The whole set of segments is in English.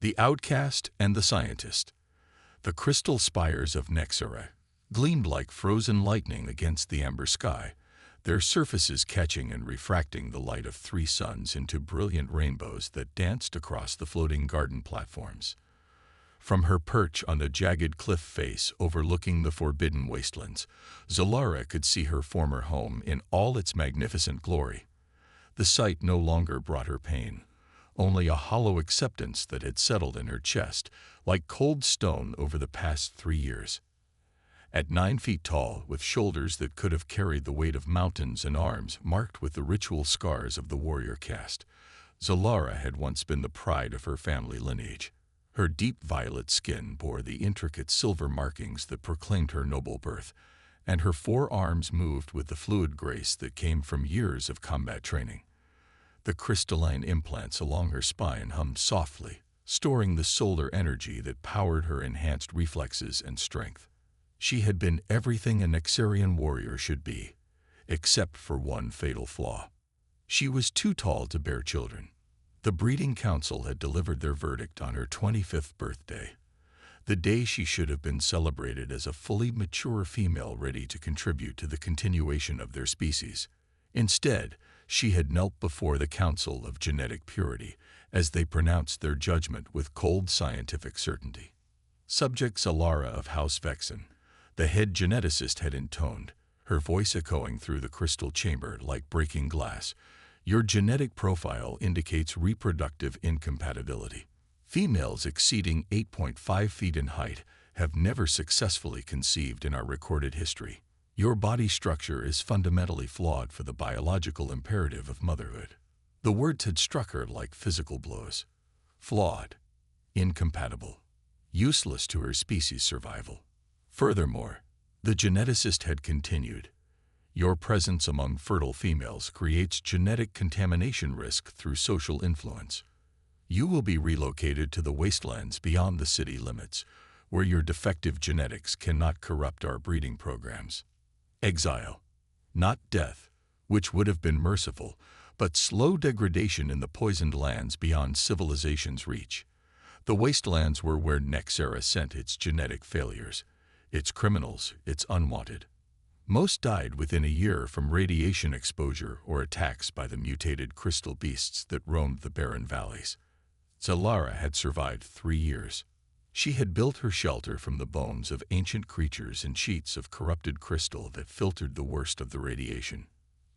The Outcast and the Scientist. The crystal spires of Nexera gleamed like frozen lightning against the amber sky, their surfaces catching and refracting the light of three suns into brilliant rainbows that danced across the floating garden platforms. From her perch on the jagged cliff face overlooking the forbidden wastelands, Zalara could see her former home in all its magnificent glory. The sight no longer brought her pain, only a hollow acceptance that had settled in her chest like cold stone over the past 3 years. At 9 feet tall, with shoulders that could have carried the weight of mountains and arms marked with the ritual scars of the warrior caste, Zalara had once been the pride of her family lineage. Her deep violet skin bore the intricate silver markings that proclaimed her noble birth, and her forearms moved with the fluid grace that came from years of combat training. The crystalline implants along her spine hummed softly, storing the solar energy that powered her enhanced reflexes and strength. She had been everything a Nexarian warrior should be, except for one fatal flaw. She was too tall to bear children. The breeding council had delivered their verdict on her 25th birthday, the day she should have been celebrated as a fully mature female ready to contribute to the continuation of their species. Instead, she had knelt before the Council of Genetic Purity as they pronounced their judgment with cold scientific certainty. Subject Zalara of House Vexen, the head geneticist had intoned, her voice echoing through the crystal chamber like breaking glass. Your genetic profile indicates reproductive incompatibility. Females exceeding 8.5 feet in height have never successfully conceived in our recorded history. Your body structure is fundamentally flawed for the biological imperative of motherhood. The words had struck her like physical blows. Flawed, incompatible, useless to her species' survival. Furthermore, the geneticist had continued, your presence among fertile females creates genetic contamination risk through social influence. You will be relocated to the wastelands beyond the city limits, where your defective genetics cannot corrupt our breeding programs. Exile, not death, which would have been merciful, but slow degradation in the poisoned lands beyond civilization's reach. The wastelands were where Nexera sent its genetic failures, its criminals, its unwanted. Most died within a year from radiation exposure or attacks by the mutated crystal beasts that roamed the barren valleys. Zalara had survived 3 years. She had built her shelter from the bones of ancient creatures and sheets of corrupted crystal that filtered the worst of the radiation.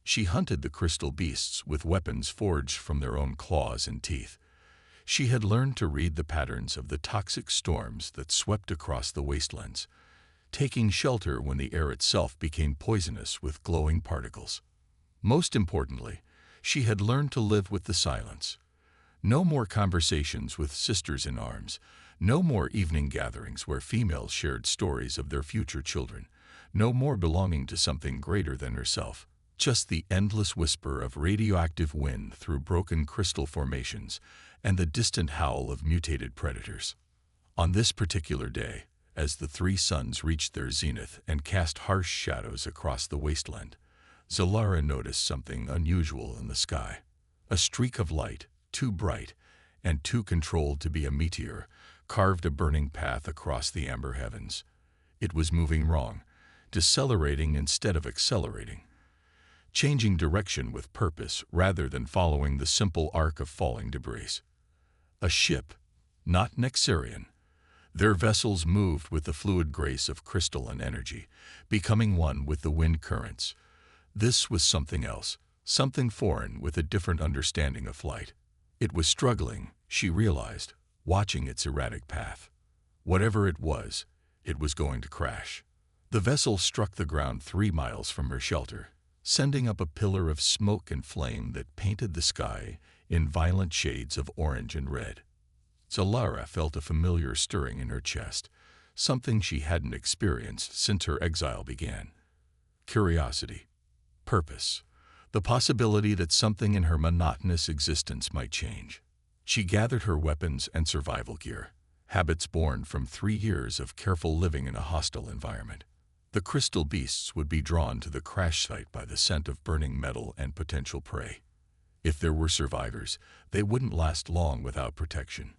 She hunted the crystal beasts with weapons forged from their own claws and teeth. She had learned to read the patterns of the toxic storms that swept across the wastelands, taking shelter when the air itself became poisonous with glowing particles. Most importantly, she had learned to live with the silence. No more conversations with sisters in arms, no more evening gatherings where females shared stories of their future children, no more belonging to something greater than herself. Just the endless whisper of radioactive wind through broken crystal formations and the distant howl of mutated predators. On this particular day, as the 3 suns reached their zenith and cast harsh shadows across the wasteland, Zalara noticed something unusual in the sky. A streak of light, too bright and too controlled to be a meteor, carved a burning path across the amber heavens. It was moving wrong, decelerating instead of accelerating, changing direction with purpose rather than following the simple arc of falling debris. A ship, not Nexarian. Their vessels moved with the fluid grace of crystal and energy, becoming one with the wind currents. This was something else, something foreign with a different understanding of flight. It was struggling, she realized, watching its erratic path. Whatever it was going to crash. The vessel struck the ground 3 miles from her shelter, sending up a pillar of smoke and flame that painted the sky in violent shades of orange and red. Zalara felt a familiar stirring in her chest, something she hadn't experienced since her exile began. Curiosity, purpose, the possibility that something in her monotonous existence might change. She gathered her weapons and survival gear, habits born from 3 years of careful living in a hostile environment. The crystal beasts would be drawn to the crash site by the scent of burning metal and potential prey. If there were survivors, they wouldn't last long without protection.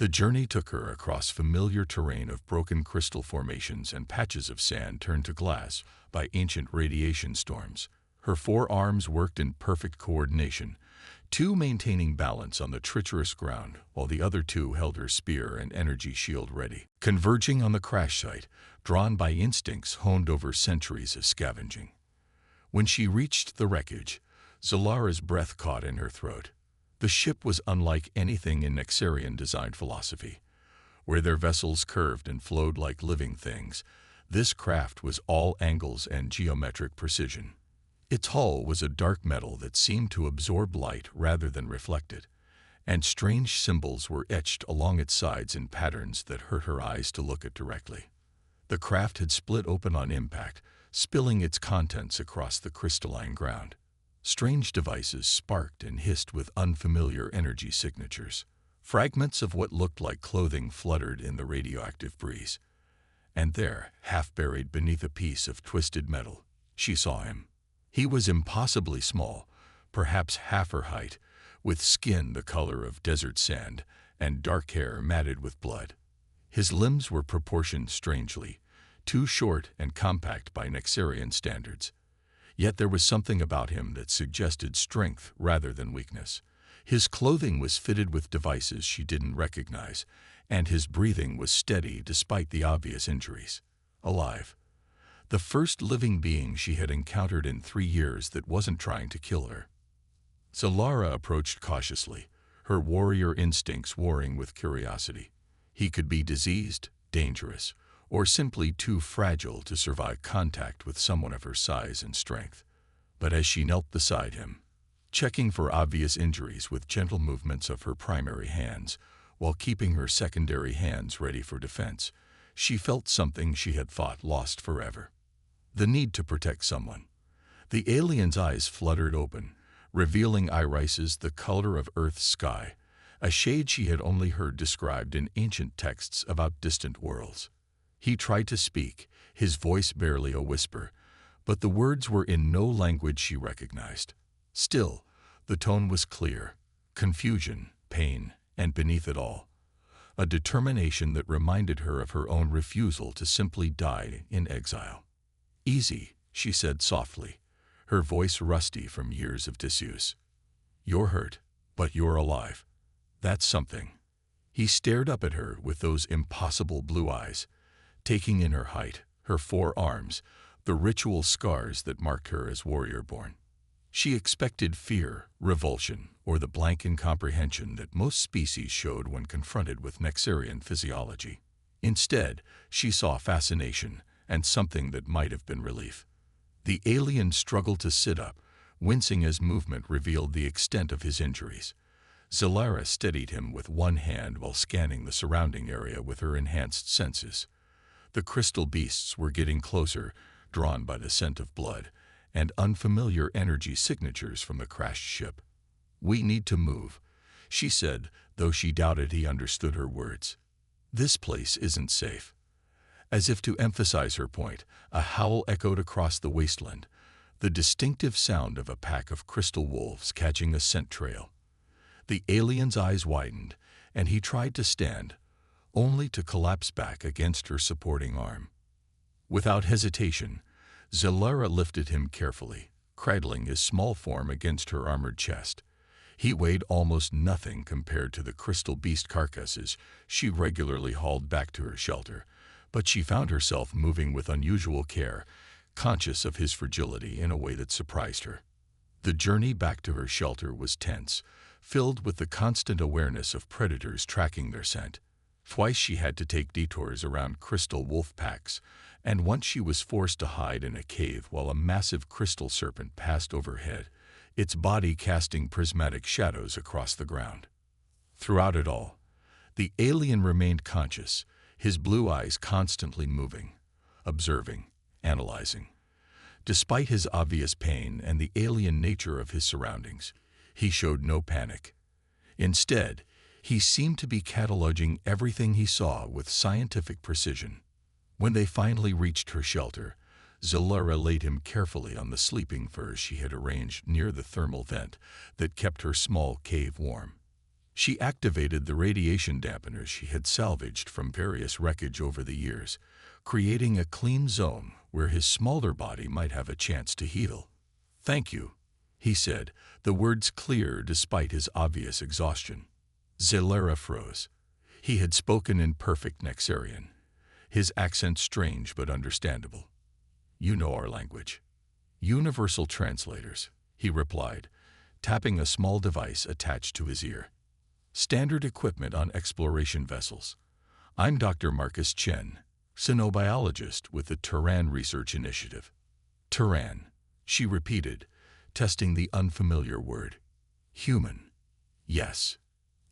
The journey took her across familiar terrain of broken crystal formations and patches of sand turned to glass by ancient radiation storms. Her four arms worked in perfect coordination, two maintaining balance on the treacherous ground, while the other two held her spear and energy shield ready, converging on the crash site, drawn by instincts honed over centuries of scavenging. When she reached the wreckage, Zalara's breath caught in her throat. The ship was unlike anything in Nexarian-designed philosophy, where their vessels curved and flowed like living things. This craft was all angles and geometric precision. Its hull was a dark metal that seemed to absorb light rather than reflect it, and strange symbols were etched along its sides in patterns that hurt her eyes to look at directly. The craft had split open on impact, spilling its contents across the crystalline ground. Strange devices sparked and hissed with unfamiliar energy signatures. Fragments of what looked like clothing fluttered in the radioactive breeze. And there, half buried beneath a piece of twisted metal, she saw him. He was impossibly small, perhaps half her height, with skin the color of desert sand and dark hair matted with blood. His limbs were proportioned strangely, too short and compact by Nexarian standards. Yet there was something about him that suggested strength rather than weakness. His clothing was fitted with devices she didn't recognize, and his breathing was steady despite the obvious injuries. Alive. The first living being she had encountered in 3 years that wasn't trying to kill her. Zalara approached cautiously, her warrior instincts warring with curiosity. He could be diseased, dangerous, or simply too fragile to survive contact with someone of her size and strength. But as she knelt beside him, checking for obvious injuries with gentle movements of her primary hands, while keeping her secondary hands ready for defense, she felt something she had thought lost forever. The need to protect someone. The alien's eyes fluttered open, revealing irises the color of Earth's sky, a shade she had only heard described in ancient texts about distant worlds. He tried to speak, his voice barely a whisper, but the words were in no language she recognized. Still, the tone was clear: confusion, pain, and beneath it all, a determination that reminded her of her own refusal to simply die in exile. "Easy," she said softly, her voice rusty from years of disuse. "You're hurt, but you're alive. That's something." He stared up at her with those impossible blue eyes, taking in her height, her 4 arms, the ritual scars that marked her as warrior-born. She expected fear, revulsion, or the blank incomprehension that most species showed when confronted with Nexarian physiology. Instead, she saw fascination and something that might have been relief. The alien struggled to sit up, wincing as movement revealed the extent of his injuries. Zalara steadied him with one hand while scanning the surrounding area with her enhanced senses. The crystal beasts were getting closer, drawn by the scent of blood and unfamiliar energy signatures from the crashed ship. "We need to move," she said, though she doubted he understood her words. "This place isn't safe." As if to emphasize her point, a howl echoed across the wasteland, the distinctive sound of a pack of crystal wolves catching a scent trail. The alien's eyes widened, and he tried to stand, only to collapse back against her supporting arm. Without hesitation, Zalara lifted him carefully, cradling his small form against her armored chest. He weighed almost nothing compared to the crystal beast carcasses she regularly hauled back to her shelter, but she found herself moving with unusual care, conscious of his fragility in a way that surprised her. The journey back to her shelter was tense, filled with the constant awareness of predators tracking their scent. Twice she had to take detours around crystal wolf packs, and once she was forced to hide in a cave while a massive crystal serpent passed overhead, its body casting prismatic shadows across the ground. Throughout it all, the alien remained conscious, his blue eyes constantly moving, observing, analyzing. Despite his obvious pain and the alien nature of his surroundings, he showed no panic. Instead, he seemed to be cataloging everything he saw with scientific precision. When they finally reached her shelter, Zalara laid him carefully on the sleeping furs she had arranged near the thermal vent that kept her small cave warm. She activated the radiation dampeners she had salvaged from various wreckage over the years, creating a clean zone where his smaller body might have a chance to heal. "Thank you," he said, the words clear despite his obvious exhaustion. Zalera froze. He had spoken in perfect Nexarian, his accent strange but understandable. "You know our language." "Universal translators," he replied, tapping a small device attached to his ear. "Standard equipment on exploration vessels. I'm Dr. Marcus Chen, xenobiologist with the Turan Research Initiative." "Turan," she repeated, testing the unfamiliar word. "Human." "Yes.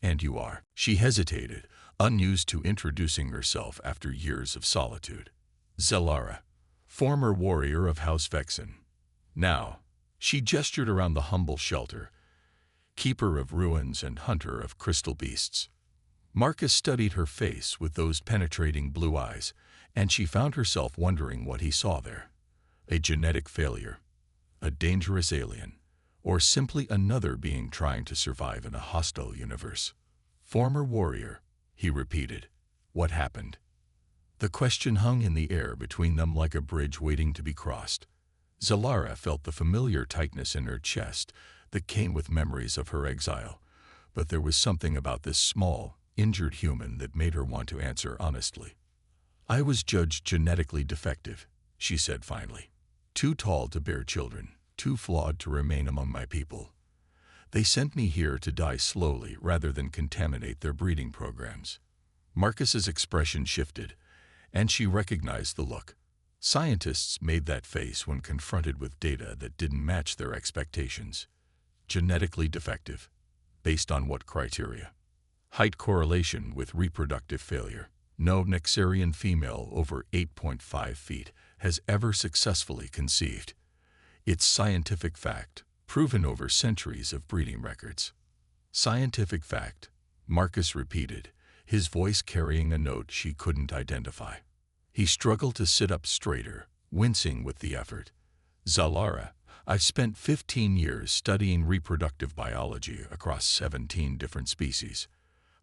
And you are." She hesitated, unused to introducing herself after years of solitude. "Zalara, former warrior of House Vexen. Now," she gestured around the humble shelter, "keeper of ruins and hunter of crystal beasts." Marcus studied her face with those penetrating blue eyes, and she found herself wondering what he saw there. A genetic failure, a dangerous alien, or simply another being trying to survive in a hostile universe. "Former warrior," he repeated. "What happened?" The question hung in the air between them like a bridge waiting to be crossed. Zalara felt the familiar tightness in her chest that came with memories of her exile, but there was something about this small, injured human that made her want to answer honestly. "I was judged genetically defective," she said finally. "Too tall to bear children, too flawed to remain among my people. They sent me here to die slowly rather than contaminate their breeding programs." Marcus's expression shifted, and she recognized the look. Scientists made that face when confronted with data that didn't match their expectations. Genetically defective. Based on what criteria? Height correlation with reproductive failure. No Nexarian female over 8.5 feet has ever successfully conceived. It's scientific fact, proven over centuries of breeding records. "Scientific fact," Marcus repeated, his voice carrying a note she couldn't identify. He struggled to sit up straighter, wincing with the effort. "Zalara, I've spent 15 years studying reproductive biology across 17 different species.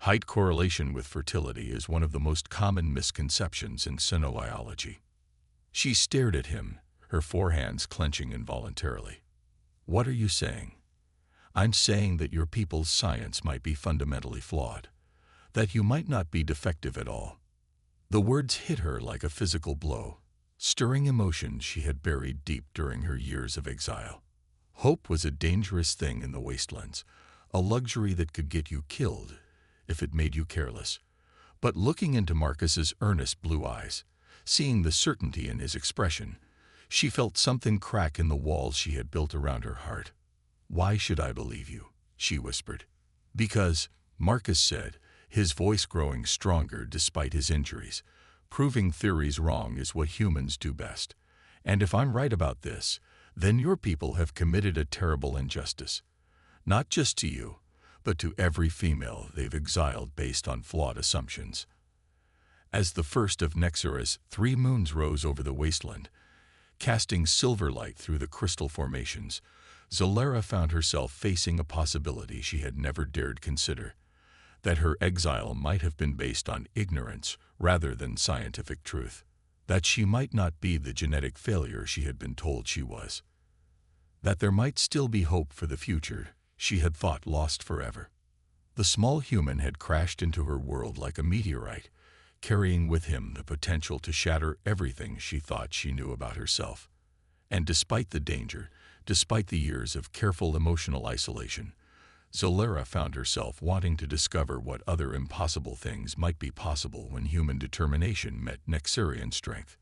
Height correlation with fertility is one of the most common misconceptions in xenobiology." She stared at him, her forehands clenching involuntarily. "What are you saying?" "I'm saying that your people's science might be fundamentally flawed, that you might not be defective at all." The words hit her like a physical blow, stirring emotions she had buried deep during her years of exile. Hope was a dangerous thing in the wastelands, a luxury that could get you killed if it made you careless. But looking into Marcus's earnest blue eyes, seeing the certainty in his expression, she felt something crack in the walls she had built around her heart. "Why should I believe you?" she whispered. "Because," Marcus said, his voice growing stronger despite his injuries, "proving theories wrong is what humans do best. And if I'm right about this, then your people have committed a terrible injustice. Not just to you, but to every female they've exiled based on flawed assumptions." As the first of Nexara's 3 moons rose over the wasteland, casting silver light through the crystal formations, Zalara found herself facing a possibility she had never dared consider. That her exile might have been based on ignorance rather than scientific truth. That she might not be the genetic failure she had been told she was. That there might still be hope for the future she had thought lost forever. The small human had crashed into her world like a meteorite, carrying with him the potential to shatter everything she thought she knew about herself. And despite the danger, despite the years of careful emotional isolation, Zalara found herself wanting to discover what other impossible things might be possible when human determination met Nexarian strength.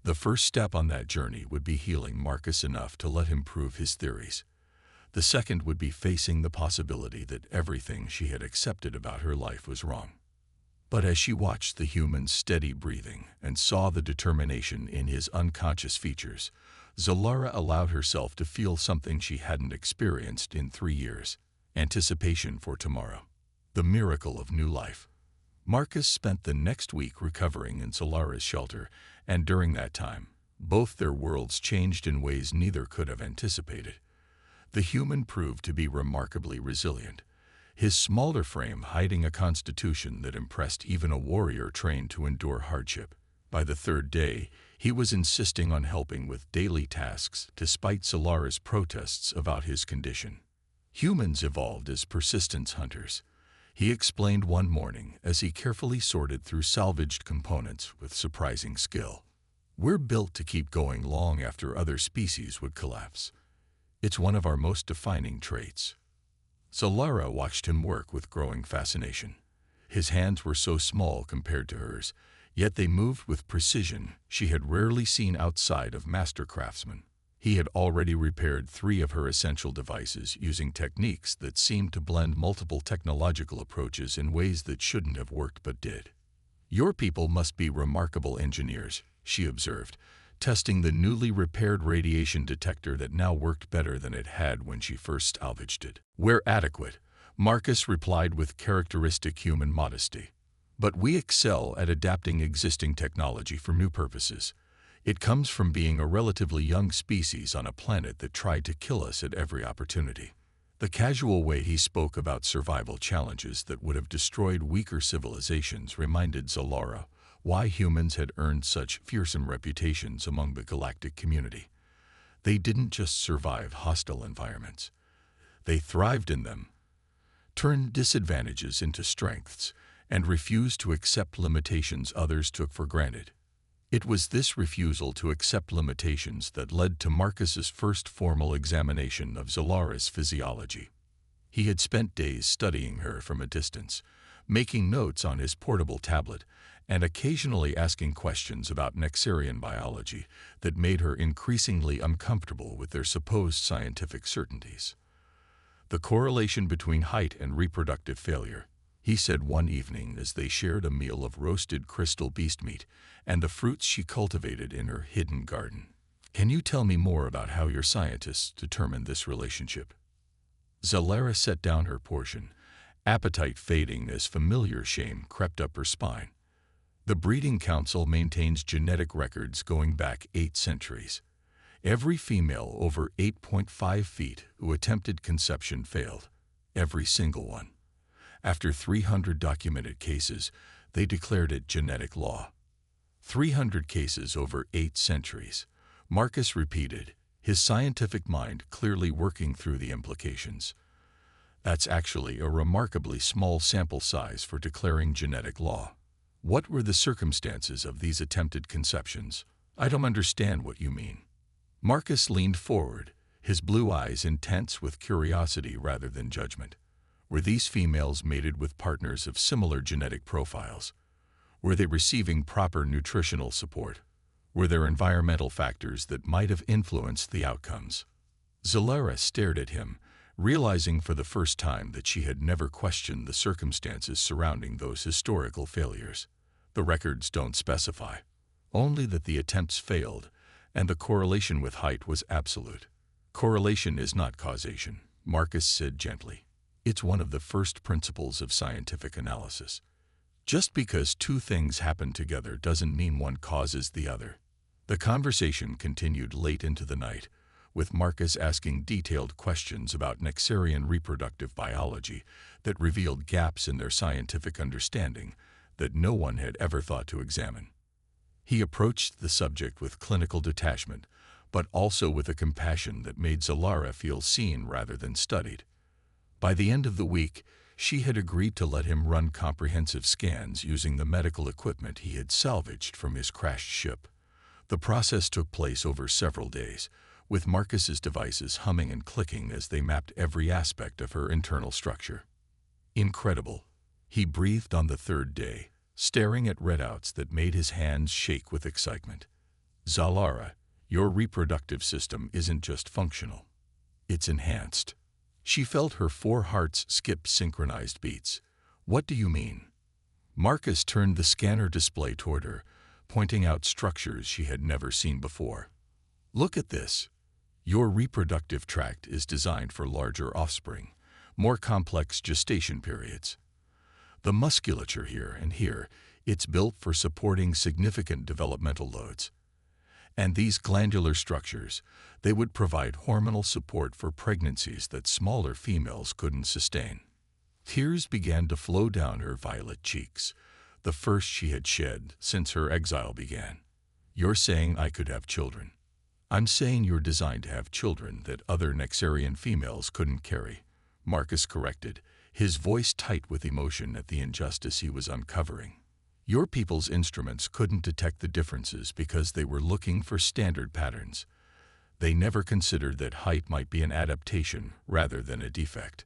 The first step on that journey would be healing Marcus enough to let him prove his theories. The second would be facing the possibility that everything she had accepted about her life was wrong. But as she watched the human's steady breathing and saw the determination in his unconscious features, Zalara allowed herself to feel something she hadn't experienced in 3 years. Anticipation for tomorrow. The miracle of new life. Marcus spent the next week recovering in Zalara's shelter, and during that time, both their worlds changed in ways neither could have anticipated. The human proved to be remarkably resilient, his smaller frame hiding a constitution that impressed even a warrior trained to endure hardship. By the third day, he was insisting on helping with daily tasks despite Solara's protests about his condition. Humans evolved as persistence hunters, he explained one morning as he carefully sorted through salvaged components with surprising skill. We're built to keep going long after other species would collapse. It's one of our most defining traits. Solara watched him work with growing fascination. His hands were so small compared to hers, yet they moved with precision she had rarely seen outside of master craftsmen. He had already repaired 3 of her essential devices using techniques that seemed to blend multiple technological approaches in ways that shouldn't have worked but did. "Your people must be remarkable engineers," she observed, testing the newly repaired radiation detector that now worked better than it had when she first salvaged it. "We're adequate," Marcus replied with characteristic human modesty. "But we excel at adapting existing technology for new purposes. It comes from being a relatively young species on a planet that tried to kill us at every opportunity." The casual way he spoke about survival challenges that would have destroyed weaker civilizations reminded Solara why humans had earned such fearsome reputations among the galactic community. They didn't just survive hostile environments. They thrived in them, turned disadvantages into strengths, and refused to accept limitations others took for granted. It was this refusal to accept limitations that led to Marcus's first formal examination of Solara's physiology. He had spent days studying her from a distance, making notes on his portable tablet, and occasionally asking questions about Nexarian biology that made her increasingly uncomfortable with their supposed scientific certainties. "The correlation between height and reproductive failure," he said one evening as they shared a meal of roasted crystal beast meat and the fruits she cultivated in her hidden garden. "Can you tell me more about how your scientists determined this relationship?" Solara set down her portion, appetite fading as familiar shame crept up her spine. "The Breeding Council maintains genetic records going back 8 centuries. Every female over 8.5 feet who attempted conception failed. Every single one. After 300 documented cases, they declared it genetic law." 300 cases over 8 centuries, Marcus repeated, his scientific mind clearly working through the implications. "That's actually a remarkably small sample size for declaring genetic law. What were the circumstances of these attempted conceptions? I don't understand what you mean." Marcus leaned forward, his blue eyes intense with curiosity rather than judgment. Were these females mated with partners of similar genetic profiles? Were they receiving proper nutritional support? Were there environmental factors that might have influenced the outcomes? Solara stared at him, realizing for the first time that she had never questioned the circumstances surrounding those historical failures. "The records don't specify. Only that the attempts failed, and the correlation with height was absolute." "Correlation is not causation," Marcus said gently. "It's one of the first principles of scientific analysis. Just because 2 things happen together doesn't mean one causes the other." The conversation continued late into the night, with Marcus asking detailed questions about Nexarian reproductive biology that revealed gaps in their scientific understanding that no one had ever thought to examine. He approached the subject with clinical detachment, but also with a compassion that made Solara feel seen rather than studied. By the end of the week, she had agreed to let him run comprehensive scans using the medical equipment he had salvaged from his crashed ship. The process took place over several days, with Marcus's devices humming and clicking as they mapped every aspect of her internal structure. "Incredible," he breathed on the 3rd day, staring at readouts that made his hands shake with excitement. "Solara, your reproductive system isn't just functional. It's enhanced." She felt her 4 hearts skip synchronized beats. "What do you mean?" Marcus turned the scanner display toward her, pointing out structures she had never seen before. "Look at this. Your reproductive tract is designed for larger offspring, more complex gestation periods. The musculature here and here, it's built for supporting significant developmental loads. And these glandular structures, they would provide hormonal support for pregnancies that smaller females couldn't sustain." Tears began to flow down her violet cheeks, the first she had shed since her exile began. "You're saying I could have children." "I'm saying you're designed to have children that other Nexarian females couldn't carry," Marcus corrected, his voice tight with emotion at the injustice he was uncovering. "Your people's instruments couldn't detect the differences because they were looking for standard patterns. They never considered that height might be an adaptation rather than a defect."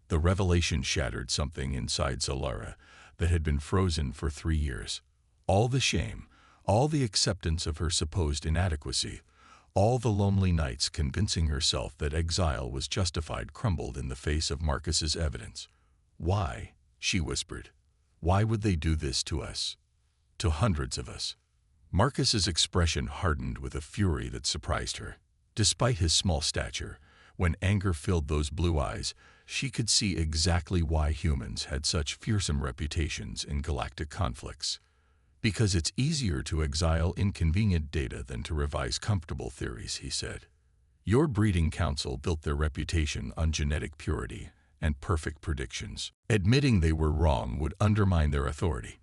The revelation shattered something inside Zalara that had been frozen for 3 years. All the shame, all the acceptance of her supposed inadequacy, all the lonely nights convincing herself that exile was justified crumbled in the face of Marcus's evidence. "Why?" she whispered. "Why would they do this to us? To hundreds of us?" Marcus's expression hardened with a fury that surprised her. Despite his small stature, when anger filled those blue eyes, she could see exactly why humans had such fearsome reputations in galactic conflicts. "Because it's easier to exile inconvenient data than to revise comfortable theories," he said. "Your breeding council built their reputation on genetic purity and perfect predictions. Admitting they were wrong would undermine their authority."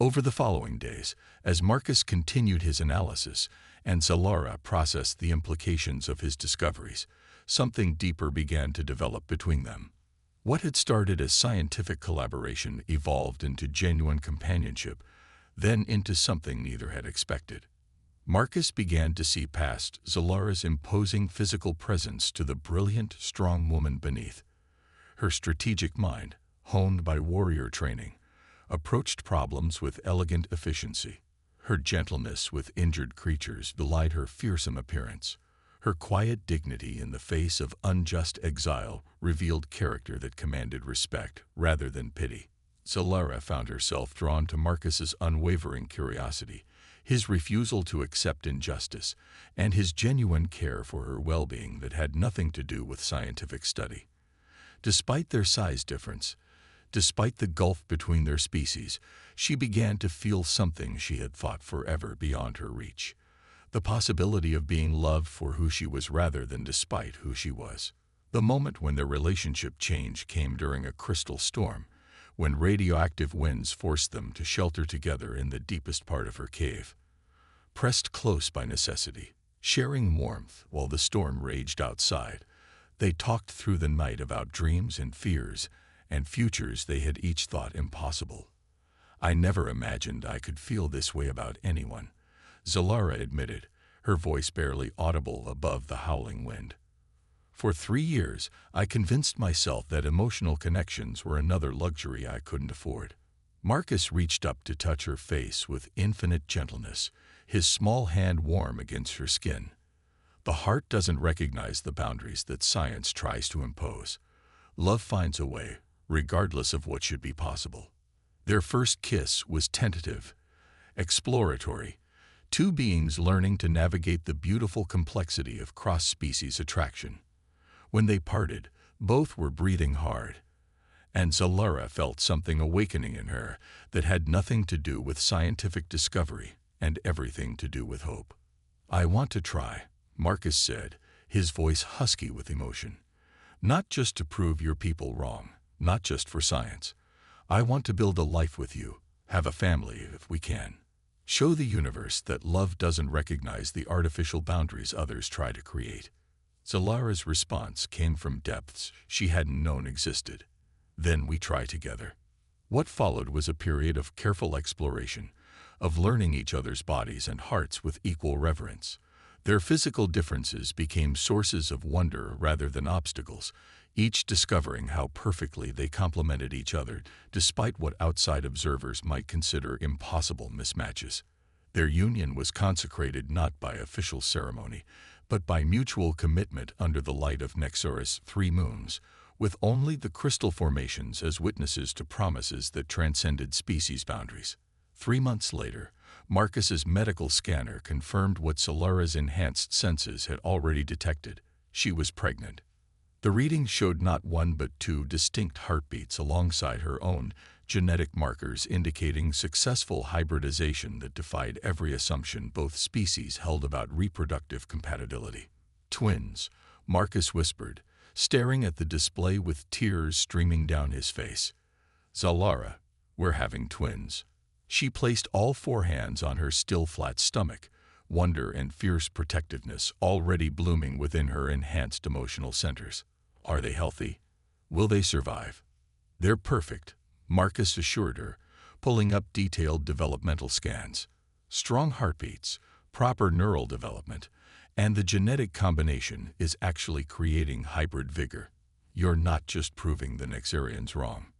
Over the following days, as Marcus continued his analysis and Zalara processed the implications of his discoveries, something deeper began to develop between them. What had started as scientific collaboration evolved into genuine companionship, then into something neither had expected. Marcus began to see past Zalara's imposing physical presence to the brilliant, strong woman beneath. Her strategic mind, honed by warrior training, approached problems with elegant efficiency. Her gentleness with injured creatures belied her fearsome appearance. Her quiet dignity in the face of unjust exile revealed character that commanded respect rather than pity. Zalara found herself drawn to Marcus's unwavering curiosity, his refusal to accept injustice, and his genuine care for her well-being that had nothing to do with scientific study. Despite their size difference, despite the gulf between their species, she began to feel something she had thought forever beyond her reach. The possibility of being loved for who she was rather than despite who she was. The moment when their relationship changed came during a crystal storm, when radioactive winds forced them to shelter together in the deepest part of her cave. Pressed close by necessity, sharing warmth while the storm raged outside, they talked through the night about dreams and fears and futures they had each thought impossible. "I never imagined I could feel this way about anyone," Zalara admitted, her voice barely audible above the howling wind. "For 3 years, I convinced myself that emotional connections were another luxury I couldn't afford." Marcus reached up to touch her face with infinite gentleness, his small hand warm against her skin. "The heart doesn't recognize the boundaries that science tries to impose. Love finds a way, regardless of what should be possible." Their first kiss was tentative, exploratory, two beings learning to navigate the beautiful complexity of cross-species attraction. When they parted, both were breathing hard, and Zalara felt something awakening in her that had nothing to do with scientific discovery and everything to do with hope. "I want to try," Marcus said, his voice husky with emotion. "Not just to prove your people wrong, not just for science. I want to build a life with you, have a family if we can. Show the universe that love doesn't recognize the artificial boundaries others try to create." Zalara's response came from depths she hadn't known existed. "Then we try together." What followed was a period of careful exploration, of learning each other's bodies and hearts with equal reverence. Their physical differences became sources of wonder rather than obstacles, each discovering how perfectly they complemented each other despite what outside observers might consider impossible mismatches. Their union was consecrated not by official ceremony, but by mutual commitment under the light of Nexaris' 3 moons, with only the crystal formations as witnesses to promises that transcended species boundaries. 3 months later, Marcus's medical scanner confirmed what Zalara's enhanced senses had already detected. She was pregnant. The reading showed not 1 but 2 distinct heartbeats alongside her own, genetic markers indicating successful hybridization that defied every assumption both species held about reproductive compatibility. "Twins," Marcus whispered, staring at the display with tears streaming down his face. "Zalara, we're having twins." She placed all four hands on her still flat stomach, wonder and fierce protectiveness already blooming within her enhanced emotional centers. "Are they healthy? Will they survive?" "They're perfect," Marcus assured her, pulling up detailed developmental scans. "Strong heartbeats, proper neural development, and the genetic combination is actually creating hybrid vigor. You're not just proving the Nexarians wrong.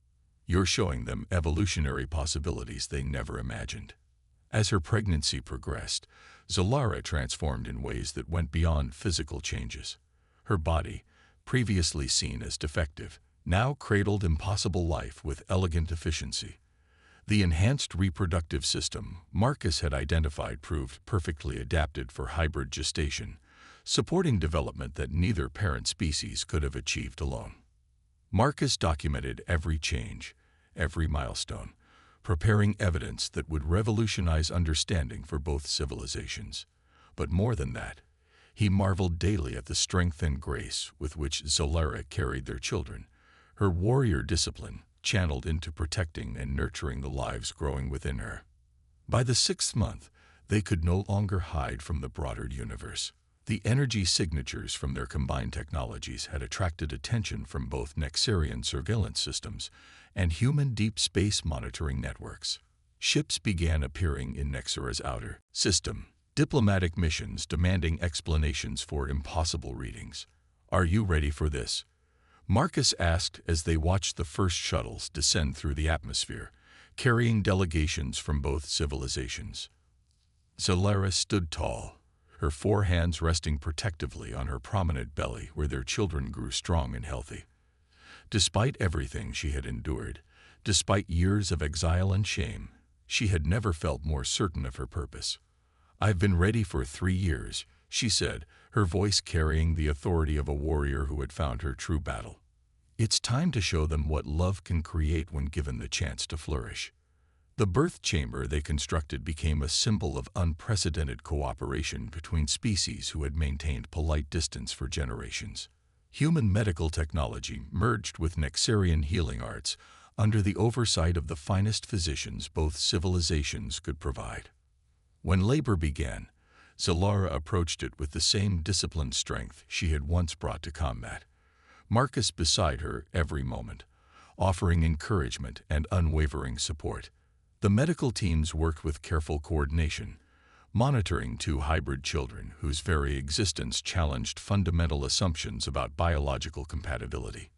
You're showing them evolutionary possibilities they never imagined." As her pregnancy progressed, Zalara transformed in ways that went beyond physical changes. Her body, previously seen as defective, now cradled impossible life with elegant efficiency. The enhanced reproductive system Marcus had identified proved perfectly adapted for hybrid gestation, supporting development that neither parent species could have achieved alone. Marcus documented every change, every milestone, preparing evidence that would revolutionize understanding for both civilizations. But more than that, he marveled daily at the strength and grace with which Zalara carried their children, her warrior discipline channeled into protecting and nurturing the lives growing within her. By the 6th month, they could no longer hide from the broader universe. The energy signatures from their combined technologies had attracted attention from both Nexarian surveillance systems and human deep space monitoring networks. Ships began appearing in Nexara's outer system, diplomatic missions demanding explanations for impossible readings. "Are you ready for this?" Marcus asked as they watched the first shuttles descend through the atmosphere, carrying delegations from both civilizations. Zalara stood tall, her four hands resting protectively on her prominent belly where their children grew strong and healthy. Despite everything she had endured, despite years of exile and shame, she had never felt more certain of her purpose. "I've been ready for 3 years," she said, her voice carrying the authority of a warrior who had found her true battle. "It's time to show them what love can create when given the chance to flourish." The birth chamber they constructed became a symbol of unprecedented cooperation between species who had maintained polite distance for generations. Human medical technology merged with Nexarian healing arts under the oversight of the finest physicians both civilizations could provide. When labor began, Zalara approached it with the same disciplined strength she had once brought to combat. Marcus beside her every moment, offering encouragement and unwavering support. The medical teams worked with careful coordination, monitoring 2 hybrid children whose very existence challenged fundamental assumptions about biological compatibility.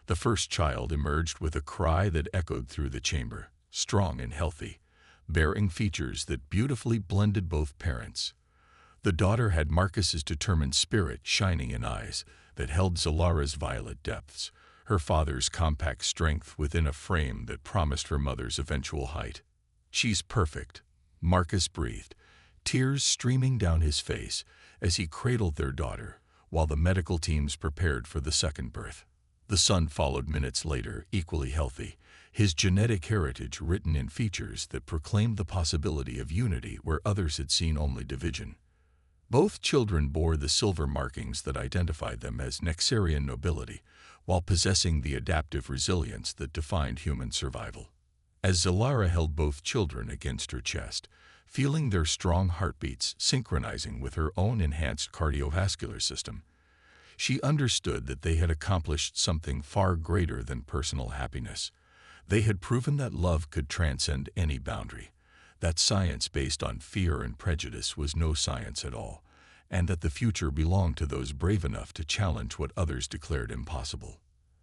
The first child emerged with a cry that echoed through the chamber, strong and healthy, bearing features that beautifully blended both parents. The daughter had Marcus's determined spirit shining in eyes that held Zalara's violet depths, her father's compact strength within a frame that promised her mother's eventual height. "She's perfect," Marcus breathed, tears streaming down his face as he cradled their daughter, while the medical teams prepared for the second birth. The son followed minutes later, equally healthy, his genetic heritage written in features that proclaimed the possibility of unity where others had seen only division. Both children bore the silver markings that identified them as Nexarian nobility, while possessing the adaptive resilience that defined human survival. As Zalara held both children against her chest, feeling their strong heartbeats synchronizing with her own enhanced cardiovascular system, she understood that they had accomplished something far greater than personal happiness. They had proven that love could transcend any boundary, that science based on fear and prejudice was no science at all, and that the future belonged to those brave enough to challenge what others declared impossible.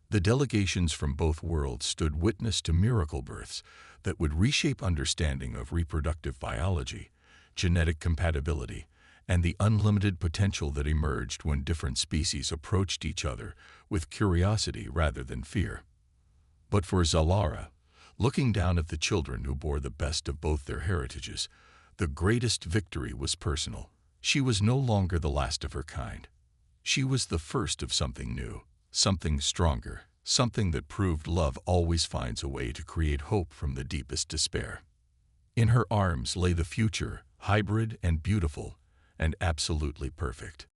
The delegations from both worlds stood witness to miracle births that would reshape understanding of reproductive biology, genetic compatibility, and the unlimited potential that emerged when different species approached each other with curiosity rather than fear. But for Zalara, looking down at the children who bore the best of both their heritages, the greatest victory was personal. She was no longer the last of her kind. She was the first of something new, something stronger, something that proved love always finds a way to create hope from the deepest despair. In her arms lay the future, hybrid and beautiful, and absolutely perfect.